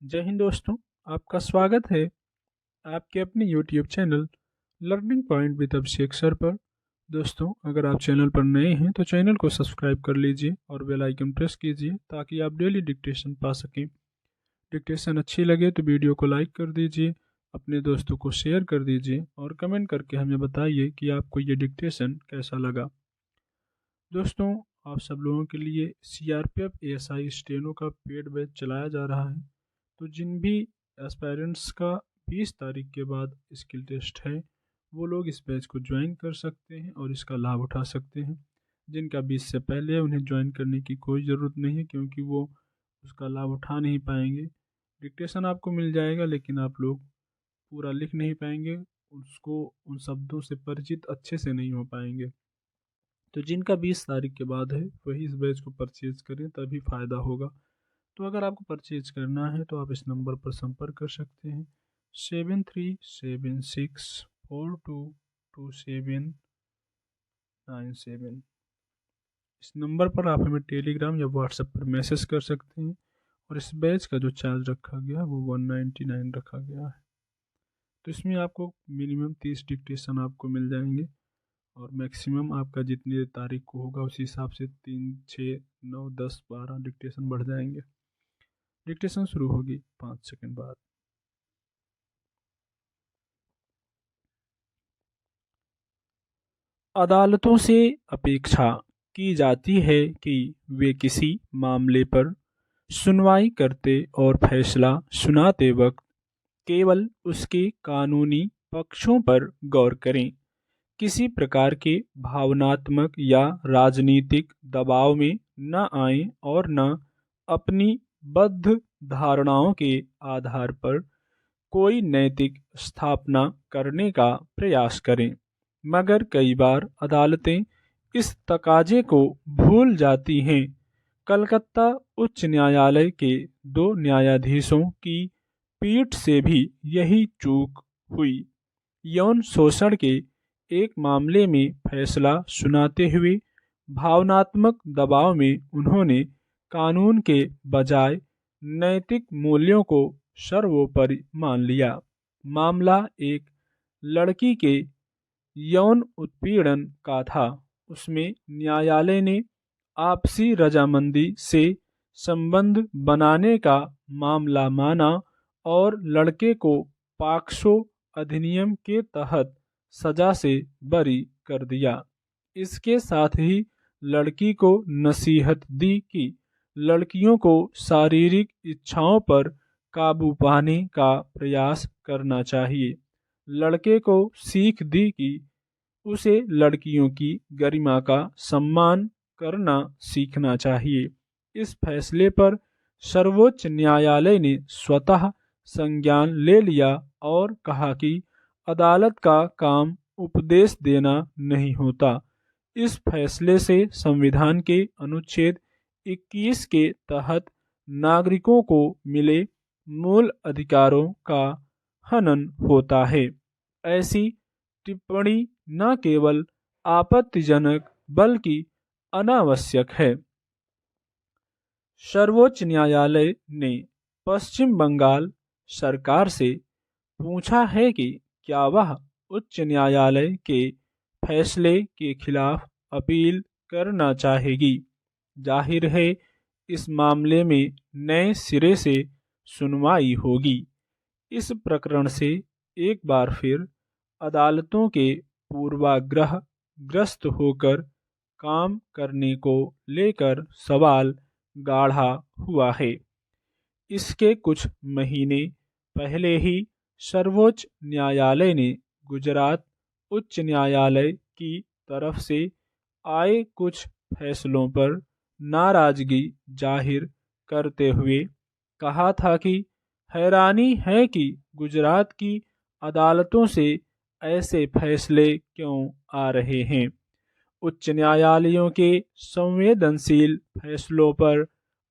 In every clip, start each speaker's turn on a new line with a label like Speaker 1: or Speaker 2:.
Speaker 1: जय हिंद दोस्तों। आपका स्वागत है आपके अपने YouTube channel learning point with Abhishek sir पर। दोस्तों, अगर आप चैनल पर नए हैं तो चैनल को सब्सक्राइब कर लीजिए और बेल आइकन प्रेस कीजिए ताकि आप डेली डिक्टेशन पा सकें। डिक्टेशन अच्छी लगे तो वीडियो को लाइक कर दीजिए, अपने दोस्तों को शेयर कर दीजिए और कमेंट करके हमें बताइए कि आपको ये डिक्टेशन कैसा लगा। दोस्तों, आप सब लोगों के लिए CRPF ASI स्टेनो का पेड बैच चलाया जा रहा है। तो जिन भी एस्पायरेंट्स का 20 तारीख के बाद स्किल टेस्ट है वो लोग इस बैच को ज्वाइन कर सकते हैं और इसका लाभ उठा सकते हैं। जिनका 20 से पहले है उन्हें ज्वाइन करने की कोई ज़रूरत नहीं है, क्योंकि वो उसका लाभ उठा नहीं पाएंगे। डिक्टेशन आपको मिल जाएगा लेकिन आप लोग पूरा लिख नहीं पाएंगे, उसको उन शब्दों से परिचित अच्छे से नहीं हो पाएंगे। तो जिनका 20 तारीख के बाद है वही इस बैच को परचेज करें, तभी फ़ायदा होगा। तो अगर आपको परचेज करना है तो आप इस नंबर पर संपर्क कर सकते हैं 7376422797। इस नंबर पर आप हमें टेलीग्राम या व्हाट्सएप पर मैसेज कर सकते हैं। और इस बैच का जो चार्ज रखा गया वो 199 रखा गया है। तो इसमें आपको मिनिमम 30 डिक्टेशन आपको मिल जाएंगे और मैक्सिमम आपका जितनी तारीख को होगा उसी हिसाब से 3, 6, 9, 10, 12 डिक्टेशन बढ़ जाएंगे। डिक्टेशन शुरू होगी 5 सेकंड बाद। अदालतों से अपेक्षा की जाती है कि वे किसी मामले पर सुनवाई करते और फैसला सुनाते वक्त केवल उसके कानूनी पक्षों पर गौर करें, किसी प्रकार के भावनात्मक या राजनीतिक दबाव में न आएं और न अपनी बद्ध धारणाओं के आधार पर कोई नैतिक स्थापना करने का प्रयास करें। मगर कई बार अदालतें इस तकाजे को भूल जाती हैं। कलकत्ता उच्च न्यायालय के 2 न्यायाधीशों की पीठ से भी यही चूक हुई। यौन शोषण के एक मामले में फैसला सुनाते हुए भावनात्मक दबाव में उन्होंने कानून के बजाय नैतिक मूल्यों को सर्वोपरि मान लिया। मामला एक लड़की के यौन उत्पीड़न का था। उसमें न्यायालय ने आपसी रजामंदी से संबंध बनाने का मामला माना और लड़के को पॉक्सो अधिनियम के तहत सजा से बरी कर दिया। इसके साथ ही लड़की को नसीहत दी कि लड़कियों को शारीरिक इच्छाओं पर काबू पाने का प्रयास करना चाहिए। लड़के को सीख दी कि उसे लड़कियों की गरिमा का सम्मान करना सीखना चाहिए। इस फैसले पर सर्वोच्च न्यायालय ने स्वतः संज्ञान ले लिया और कहा कि अदालत का काम उपदेश देना नहीं होता। इस फैसले से संविधान के अनुच्छेद 21 के तहत नागरिकों को मिले मूल अधिकारों का हनन होता है। ऐसी टिप्पणी न केवल आपत्तिजनक बल्कि अनावश्यक है। सर्वोच्च न्यायालय ने पश्चिम बंगाल सरकार से पूछा है कि क्या वह उच्च न्यायालय के फैसले के खिलाफ अपील करना चाहेगी। जाहिर है इस मामले में नए सिरे से सुनवाई होगी। इस प्रकरण से एक बार फिर अदालतों के पूर्वाग्रह ग्रस्त होकर काम करने को लेकर सवाल गाढ़ा हुआ है। इसके कुछ महीने पहले ही सर्वोच्च न्यायालय ने गुजरात उच्च न्यायालय की तरफ से आए कुछ फैसलों पर नाराजगी जाहिर करते हुए कहा था कि हैरानी है कि गुजरात की अदालतों से ऐसे फैसले क्यों आ रहे हैं। उच्च न्यायालयों के संवेदनशील फैसलों पर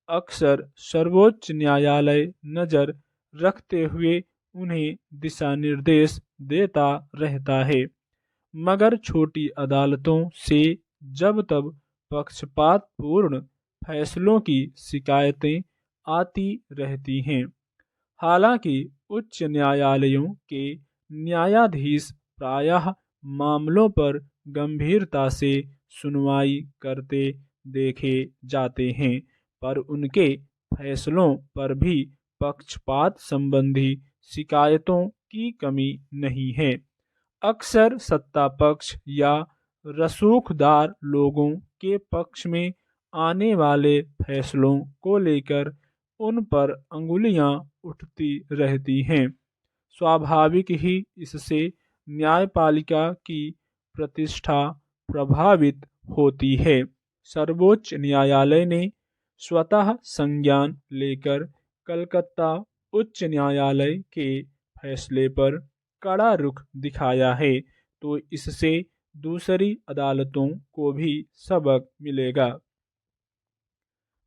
Speaker 1: अक्सर सर्वोच्च न्यायालय नज़र रखते हुए उन्हें दिशा निर्देश देता रहता है, मगर छोटी अदालतों से जब तब पक्षपातपूर्ण फैसलों की शिकायतें आती रहती हैं। हालांकि उच्च न्यायालयों के न्यायाधीश प्रायः मामलों पर गंभीरता से सुनवाई करते देखे जाते हैं, पर उनके फैसलों पर भी पक्षपात संबंधी शिकायतों की कमी नहीं है। अक्सर सत्ता पक्ष या रसूखदार लोगों के पक्ष में आने वाले फैसलों को लेकर उन पर अंगुलियां उठती रहती हैं। स्वाभाविक ही इससे न्यायपालिका की प्रतिष्ठा प्रभावित होती है। सर्वोच्च न्यायालय ने स्वतः संज्ञान लेकर कलकत्ता उच्च न्यायालय के फैसले पर कड़ा रुख दिखाया है, तो इससे दूसरी अदालतों को भी सबक मिलेगा।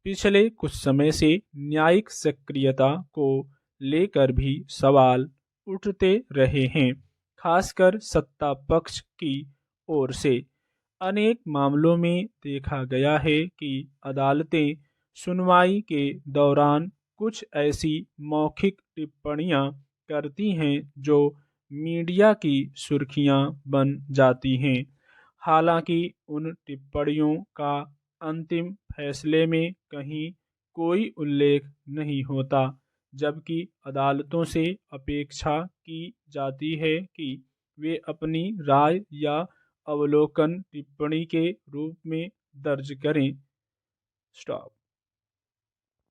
Speaker 1: पिछले कुछ समय से न्यायिक सक्रियता को लेकर भी सवाल उठते रहे हैं, खासकर सत्ता पक्ष की ओर से। अनेक मामलों में देखा गया है कि अदालतें सुनवाई के दौरान कुछ ऐसी मौखिक टिप्पणियां करती हैं जो मीडिया की सुर्खियां बन जाती हैं। हालांकि उन टिप्पणियों का अंतिम फैसले में कहीं कोई उल्लेख नहीं होता, जबकि अदालतों से अपेक्षा की जाती है कि वे अपनी राय या अवलोकन टिप्पणी के रूप में दर्ज करें। स्टॉप।